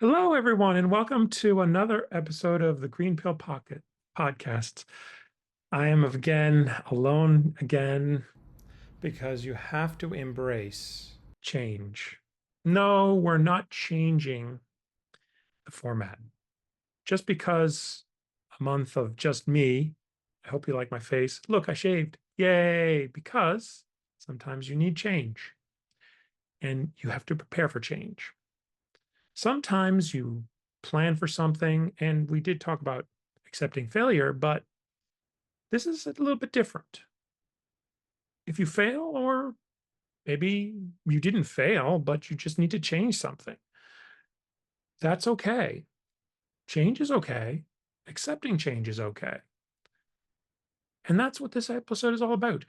Hello, everyone, and welcome to another episode of the Green Pill Pocket podcast. I am again alone again because you have to embrace change. No, we're not changing the format. Just because a month of just me, I hope you like my face. Look, I shaved. Yay! Because sometimes you need change and you have to prepare for change. Sometimes you plan for something, and we did talk about accepting failure, but this is a little bit different. If you fail, or maybe you didn't fail, but you just need to change something, that's okay. Change is okay. Accepting change is okay. And that's what this episode is all about.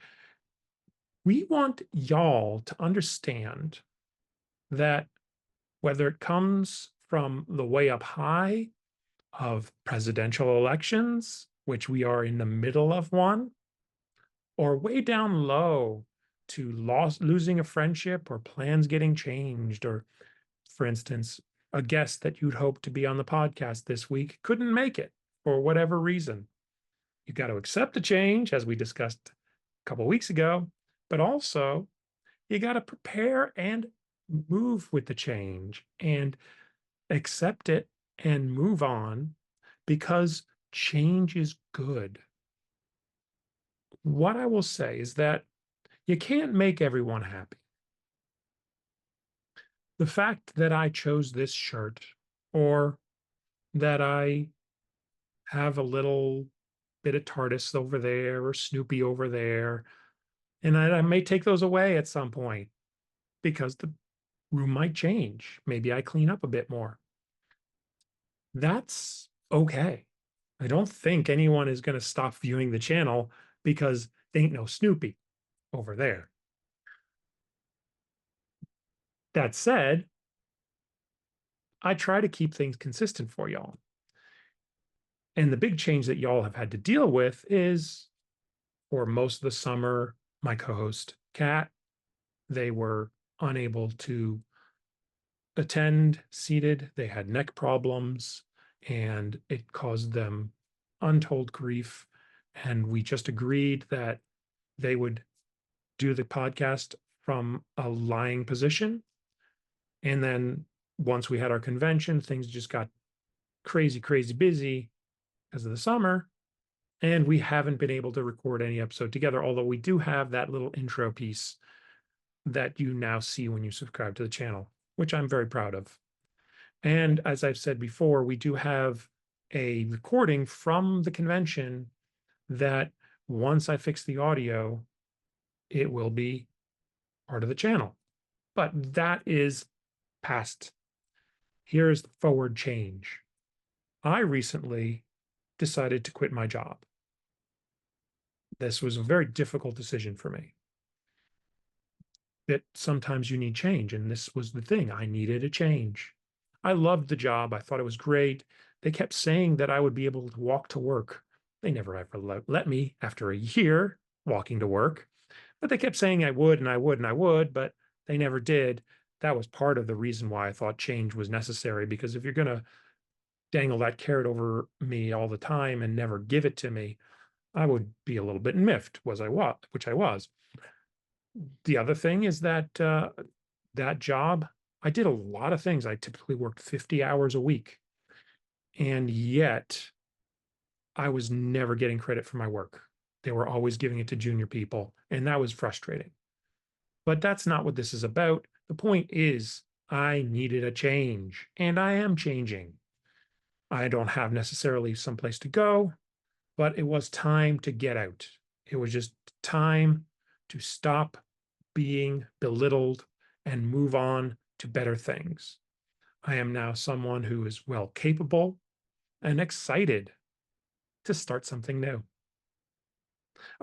We want y'all to understand that whether it comes from the way up high of presidential elections, which we are in the middle of one, or way down low to losing a friendship or plans getting changed, or, for instance, a guest that you'd hoped to be on the podcast this week couldn't make it for whatever reason. You got to accept the change, as we discussed a couple of weeks ago, but also you got to prepare and move with the change and accept it and move on because change is good. What I will say is that you can't make everyone happy. The fact that I chose this shirt, or that I have a little bit of TARDIS over there or Snoopy over there, and I may take those away at some point because the room might change. Maybe I clean up a bit more. That's okay. I don't think anyone is going to stop viewing the channel because they ain't no Snoopy over there. That said, I try to keep things consistent for y'all. And the big change that y'all have had to deal with is, for most of the summer, my co-host Kat, they were unable to attend seated. They had neck problems and it caused them untold grief. And we just agreed that they would do the podcast from a lying position. And then once we had our convention, things just got crazy, crazy busy because of the summer. And we haven't been able to record any episode together, although we do have that little intro piece that you now see when you subscribe to the channel, which I'm very proud of. And as I've said before, we do have a recording from the convention that once I fix the audio, it will be part of the channel. But that is past. Here's the forward change. I recently decided to quit my job. This was a very difficult decision for me. That sometimes you need change, and this was the thing. I needed a change. I loved the job. I thought it was great. They kept saying that I would be able to walk to work. They never ever let me after a year walking to work, but they kept saying I would and I would and I would, but they never did. That was part of the reason why I thought change was necessary, because if you're going to dangle that carrot over me all the time and never give it to me, I would be a little bit miffed, which I was. The other thing is that that job, I did a lot of things. I typically worked 50 hours a week, and yet I was never getting credit for my work. They were always giving it to junior people, and that was frustrating. But that's not what this is about. The point is, I needed a change, and I am changing. I don't have necessarily someplace to go, but it was time to get out. It was just time to stop being belittled and move on to better things. I am now someone who is well capable and excited to start something new.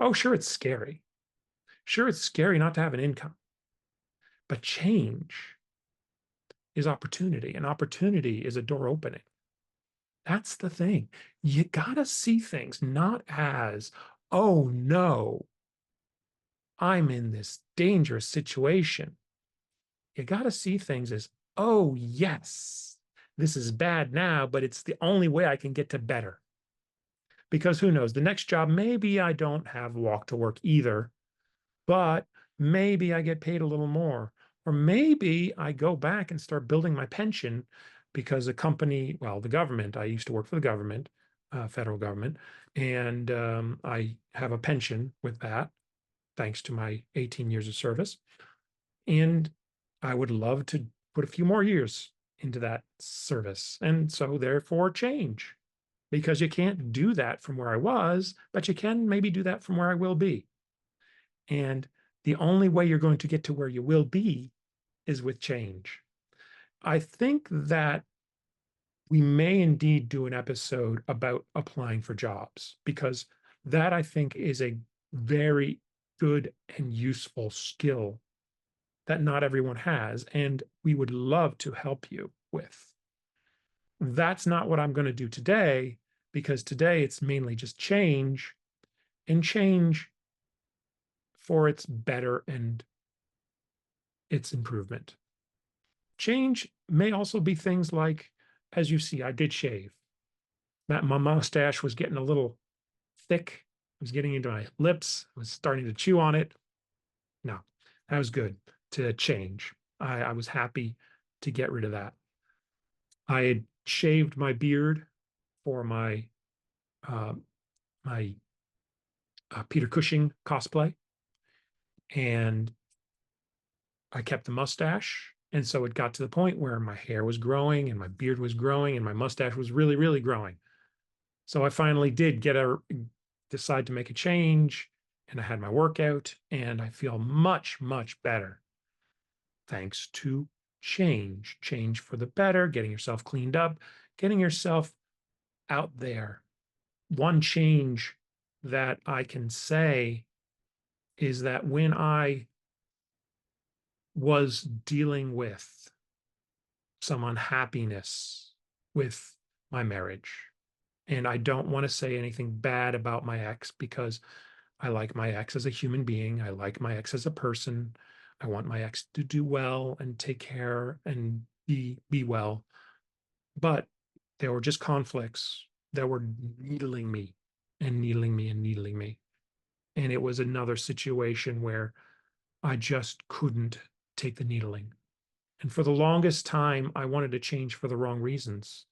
Oh, sure, it's scary. Sure, it's scary not to have an income, but change is opportunity, and opportunity is a door opening. That's the thing. You got to see things not as, oh no, I'm in this dangerous situation. You got to see things as, oh yes, this is bad now, but it's the only way I can get to better. Because who knows, the next job, maybe I don't have walk to work either, but maybe I get paid a little more. Or maybe I go back and start building my pension because a company, well, the government, I used to work for the government, federal government, and I have a pension with that, thanks to my 18 years of service. And I would love to put a few more years into that service. And so, therefore, change, because you can't do that from where I was, but you can maybe do that from where I will be. And the only way you're going to get to where you will be is with change. I think that we may indeed do an episode about applying for jobs, because that, I think, is a very good and useful skill that not everyone has, and we would love to help you with. That's not what I'm going to do today, because today it's mainly just change, and change for its better and its improvement. Change may also be things like, as you see, I did shave. That my mustache was getting a little thick. It was getting into my lips. I was starting to chew on it. No, that was good to change. I was happy to get rid of that. I had shaved my beard for my uh, my Peter Cushing cosplay, and I kept the mustache. And so it got to the point where my hair was growing and my beard was growing and my mustache was really, really growing. So I finally did decide to make a change, and I had my workout, and I feel much, much better thanks to change for the better, getting yourself cleaned up, getting yourself out there. One change that I can say is that when I was dealing with some unhappiness with my marriage, and I don't want to say anything bad about my ex, because I like my ex as a human being. I like my ex as a person. I want my ex to do well and take care and be well. But there were just conflicts that were needling me and needling me and needling me. And it was another situation where I just couldn't take the needling. And for the longest time, I wanted to change for the wrong reasons.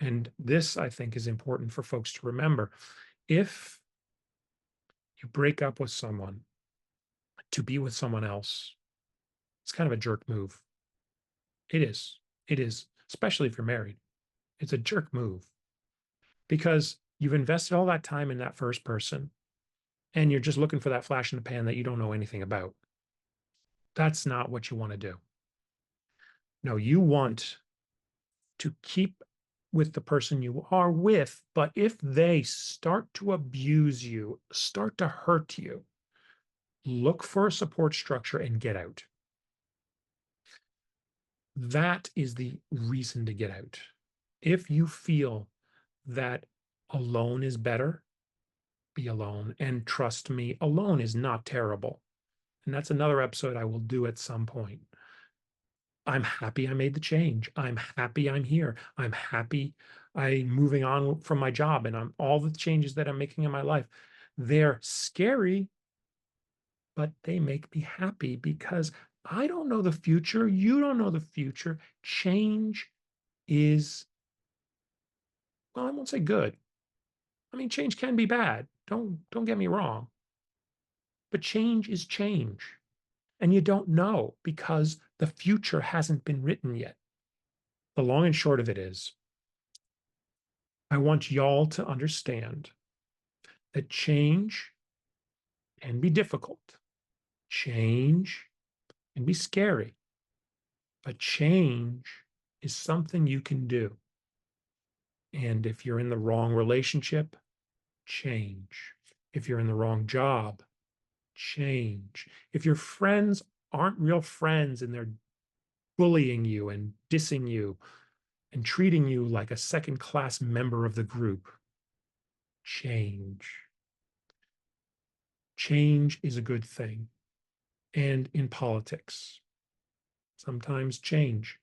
And this, I think, is important for folks to remember. If you break up with someone to be with someone else, it's kind of a jerk move. It is. It is, especially if you're married. It's a jerk move because you've invested all that time in that first person, and you're just looking for that flash in the pan that you don't know anything about. That's not what you want to do. No, you want to keep with the person you are with, but if they start to abuse you, start to hurt you, look for a support structure and get out. That is the reason to get out. If you feel that alone is better, be alone. And trust me, alone is not terrible. And that's another episode I will do at some point. I'm happy I made the change. I'm happy I'm here. I'm happy I'm moving on from my job, and I'm all the changes that I'm making in my life. They're scary, but they make me happy because I don't know the future. You don't know the future. Change is, well, I won't say good. I mean, change can be bad. Don't get me wrong. But change is change. And you don't know because the future hasn't been written yet. The long and short of it is, I want y'all to understand that change can be difficult. Change can be scary. But change is something you can do. And if you're in the wrong relationship, change. If you're in the wrong job, change. If your friends aren't real friends and they're bullying you and dissing you and treating you like a second-class member of the group, change. Change is a good thing. And in politics, sometimes change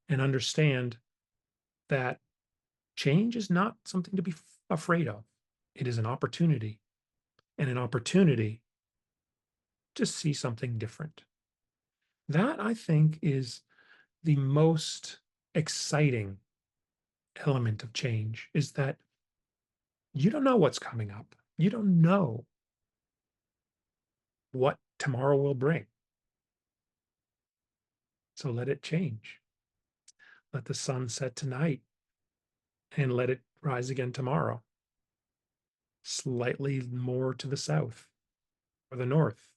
and understand that change is not something to be afraid of. It is an opportunity, and an opportunity to see something different. That, I think, is the most exciting element of change, is that you don't know what's coming up. You don't know what tomorrow will bring. So let it change. Let the sun set tonight and let it rise again tomorrow, slightly more to the south or the north,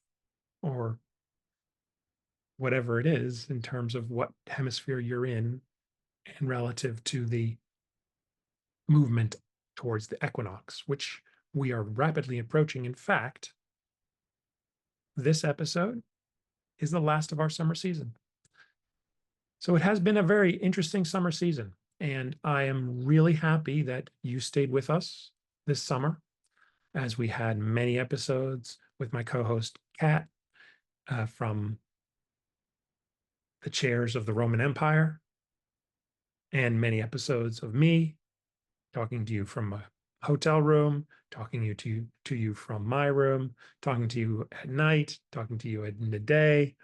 or whatever it is in terms of what hemisphere you're in and relative to the movement towards the equinox, which we are rapidly approaching. In fact, this episode is the last of our summer season. So it has been a very interesting summer season. And I am really happy that you stayed with us this summer as we had many episodes with my co host, Kat, from the chairs of the Roman Empire, and many episodes of me talking to you from a hotel room, talking to you from my room, talking to you at night, talking to you in the day,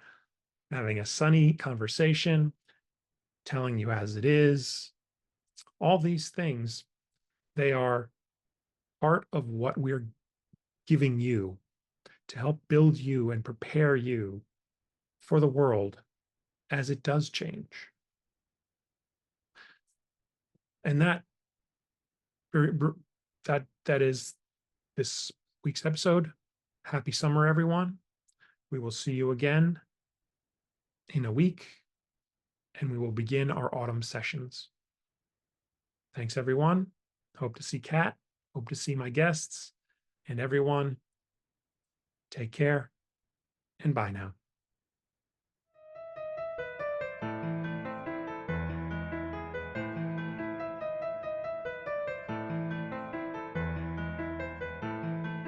having a sunny conversation, telling you as it is. All these things, they are part of what we're giving you to help build you and prepare you for the world as it does change. And that is this week's episode. Happy summer, everyone. We will see you again in a week, and we will begin our autumn sessions. Thanks, everyone. Hope to see Kat. Hope to see my guests. And everyone, take care and bye now.